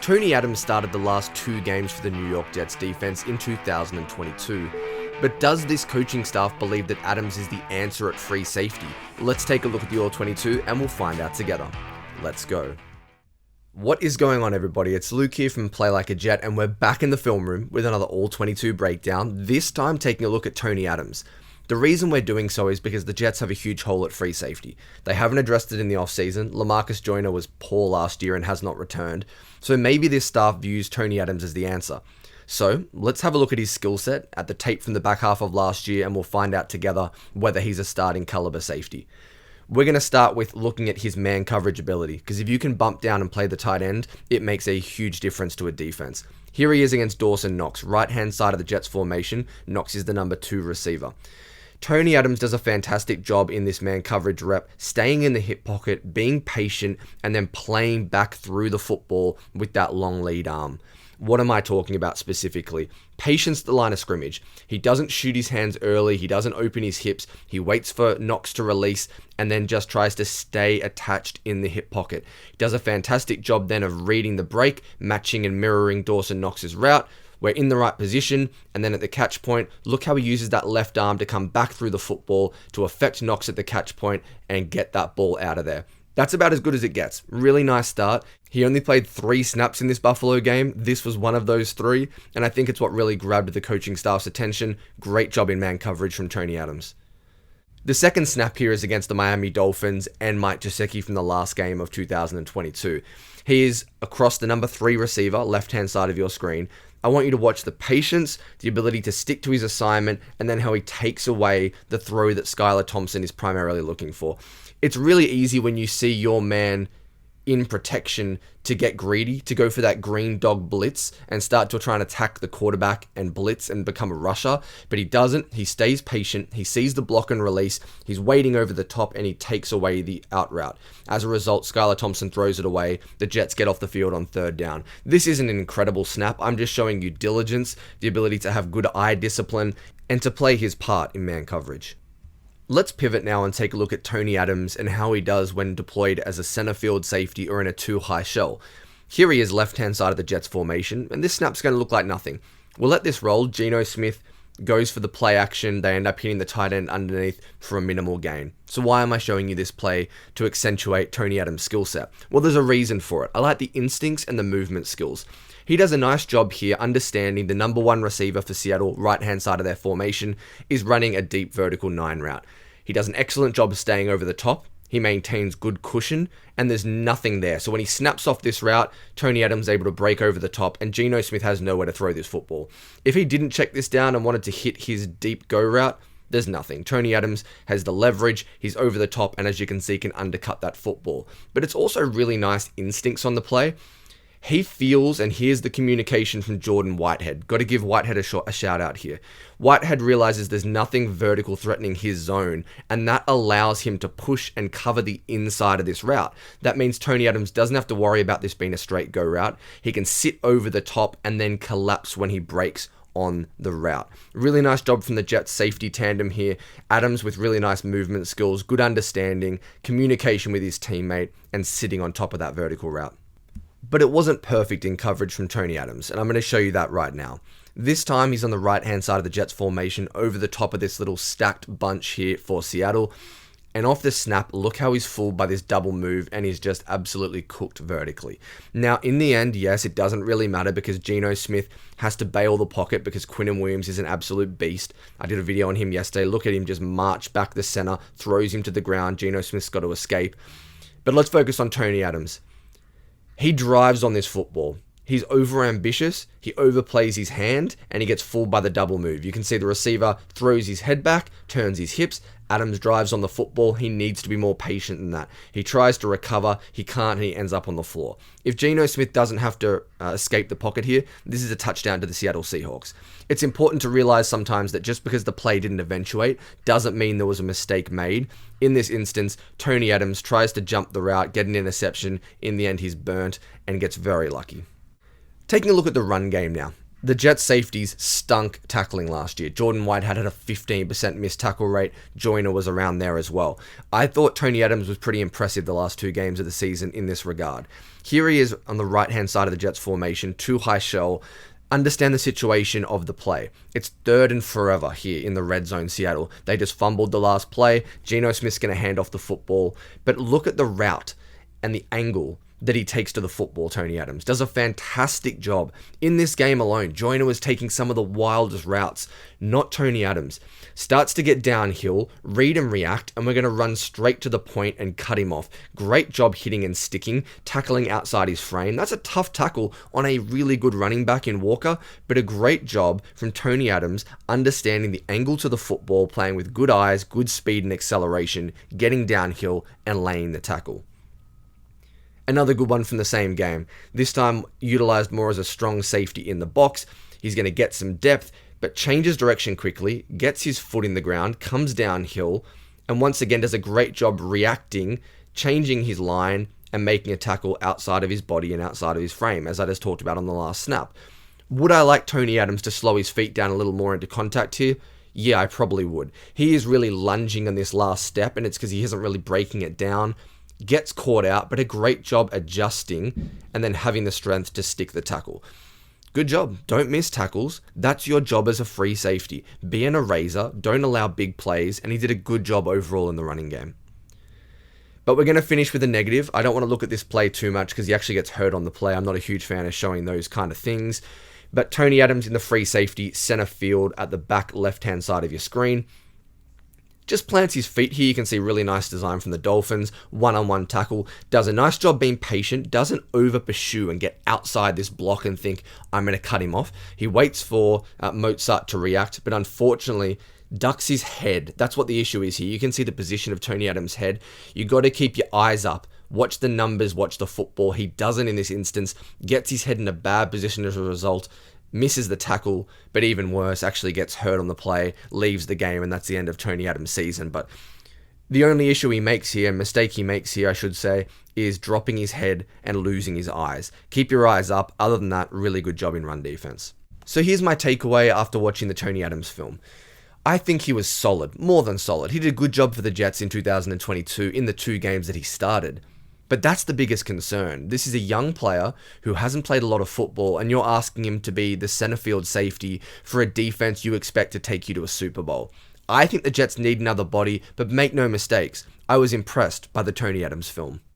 Tony Adams started the last 2 games for the New York Jets defense in 2022. But does this coaching staff believe that Adams is the answer at free safety? Let's take a look at the All-22 and we'll find out together. Let's go. What is going on, everybody? It's Luke here from Play Like a Jet, and we're back in the film room with another All-22 breakdown, this time taking a look at Tony Adams. The reason we're doing so is because the Jets have a huge hole at free safety. They haven't addressed it in the offseason. LaMarcus Joyner was poor last year and has not returned, so maybe this staff views Tony Adams as the answer. So let's have a look at his skill set, at the tape from the back half of last year, and we'll find out together whether he's a starting caliber safety. We're going to start with looking at his man coverage ability, because if you can bump down and play the tight end, it makes a huge difference to a defense. Here he is against Dawson Knox, right-hand side of the Jets formation. Knox is the number 2 receiver. Tony Adams does a fantastic job in this man coverage rep, staying in the hip pocket, being patient, and then playing back through the football with that long lead arm. What am I talking about specifically? Patience at the line of scrimmage. He doesn't shoot his hands early, he doesn't open his hips, he waits for Knox to release and then just tries to stay attached in the hip pocket. He does a fantastic job then of reading the break, matching and mirroring Dawson Knox's route. We're in the right position, and then at the catch point, look how he uses that left arm to come back through the football to affect Knox at the catch point and get that ball out of there. That's about as good as it gets. Really nice start. He only played 3 snaps in this Buffalo game. This was one of those 3, and I think it's what really grabbed the coaching staff's attention. Great job in man coverage from Tony Adams. The second snap here is against the Miami Dolphins and Mike Gesicki from the last game of 2022. He is across the number 3 receiver, left-hand side of your screen. I want you to watch the patience, the ability to stick to his assignment, and then how he takes away the throw that Skylar Thompson is primarily looking for. It's really easy when you see your man in protection to get greedy, to go for that green dog blitz and start to try and attack the quarterback and blitz and become a rusher. But he doesn't. He stays patient. He sees the block and release. He's waiting over the top and he takes away the out route. As a result, Skylar Thompson throws it away. The Jets get off the field on 3rd down. This isn't an incredible snap. I'm just showing you diligence, the ability to have good eye discipline, and to play his part in man coverage. Let's pivot now and take a look at Tony Adams and how he does when deployed as a center field safety or in a 2-high shell. Here he is left-hand side of the Jets formation, and this snap's going to look like nothing. We'll let this roll. Geno Smith goes for the play action. They end up hitting the tight end underneath for a minimal gain. So why am I showing you this play to accentuate Tony Adams' skill set? Well, there's a reason for it. I like the instincts and the movement skills. He does a nice job here understanding the number 1 receiver for Seattle, right-hand side of their formation, is running a deep vertical 9 route. He does an excellent job of staying over the top. He maintains good cushion, and there's nothing there. So when he snaps off this route, Tony Adams is able to break over the top, and Geno Smith has nowhere to throw this football. If he didn't check this down and wanted to hit his deep go route, there's nothing. Tony Adams has the leverage, he's over the top, and as you can see, can undercut that football. But it's also really nice instincts on the play. He feels and hears the communication from Jordan Whitehead. Got to give Whitehead a shout out here. Whitehead realizes there's nothing vertical threatening his zone, and that allows him to push and cover the inside of this route. That means Tony Adams doesn't have to worry about this being a straight go route. He can sit over the top and then collapse when he breaks on the route. Really nice job from the Jets safety tandem here. Adams with really nice movement skills, good understanding, communication with his teammate, and sitting on top of that vertical route. But it wasn't perfect in coverage from Tony Adams, and I'm going to show you that right now. This time he's on the right-hand side of the Jets formation over the top of this little stacked bunch here for Seattle. And off the snap, look how he's fooled by this double move, and he's just absolutely cooked vertically. Now, in the end, yes, it doesn't really matter because Geno Smith has to bail the pocket because Quinnen Williams is an absolute beast. I did a video on him yesterday. Look at him just march back the center, throws him to the ground. Geno Smith's got to escape. But let's focus on Tony Adams. He drives on this football. He's overambitious, he overplays his hand, and he gets fooled by the double move. You can see the receiver throws his head back, turns his hips. Adams drives on the football. He needs to be more patient than that. He tries to recover, he can't, and he ends up on the floor. If Geno Smith doesn't have to escape the pocket here, this is a touchdown to the Seattle Seahawks. It's important to realize sometimes that just because the play didn't eventuate doesn't mean there was a mistake made. In this instance, Tony Adams tries to jump the route, get an interception. In the end, he's burnt and gets very lucky. Taking a look at the run game now. The Jets safeties stunk tackling last year. Jordan Whitehead had a 15% missed tackle rate. Joyner was around there as well. I thought Tony Adams was pretty impressive the last 2 games of the season in this regard. Here he is on the right-hand side of the Jets formation, 2 high shell. Understand the situation of the play. It's 3rd and forever here in the red zone, Seattle. They just fumbled the last play. Geno Smith's going to hand off the football. But look at the route and the angle that he takes to the football. Tony Adams does a fantastic job. In this game alone, Joyner was taking some of the wildest routes, not Tony Adams. Starts to get downhill, read and react, and we're going to run straight to the point and cut him off. Great job hitting and sticking, tackling outside his frame. That's a tough tackle on a really good running back in Walker, but a great job from Tony Adams understanding the angle to the football, playing with good eyes, good speed and acceleration, getting downhill and laying the tackle. Another good one from the same game. This time utilized more as a strong safety in the box. He's going to get some depth, but changes direction quickly, gets his foot in the ground, comes downhill, and once again does a great job reacting, changing his line, and making a tackle outside of his body and outside of his frame, as I just talked about on the last snap. Would I like Tony Adams to slow his feet down a little more into contact here? Yeah, I probably would. He is really lunging on this last step, and it's because he isn't really breaking it down. Gets caught out, but a great job adjusting and then having the strength to stick the tackle. Good job. Don't miss tackles. That's your job as a free safety. Be an eraser. Don't allow big plays. And he did a good job overall in the running game. But we're going to finish with a negative. I don't want to look at this play too much because he actually gets hurt on the play. I'm not a huge fan of showing those kind of things. But Tony Adams in the free safety, center field at the back left-hand side of your screen. Just plants his feet here. You can see really nice design from the Dolphins. One-on-one tackle. Does a nice job being patient. Doesn't over-pursue and get outside this block and think, I'm going to cut him off. He waits for Mozart to react, but unfortunately ducks his head. That's what the issue is here. You can see the position of Tony Adams' head. You got to keep your eyes up. Watch the numbers. Watch the football. He doesn't in this instance. Gets his head in a bad position as a result. Misses the tackle, but even worse, actually gets hurt on the play, leaves the game, and that's the end of Tony Adams' season. But the only issue he makes here, mistake he makes here, I should say, is dropping his head and losing his eyes. Keep your eyes up. Other than that, really good job in run defense. So here's my takeaway after watching the Tony Adams film. I think he was solid, more than solid. He did a good job for the Jets in 2022 in the 2 games that he started. But that's the biggest concern. This is a young player who hasn't played a lot of football, and you're asking him to be the center field safety for a defense you expect to take you to a Super Bowl. I think the Jets need another body, but make no mistakes, I was impressed by the Tony Adams film.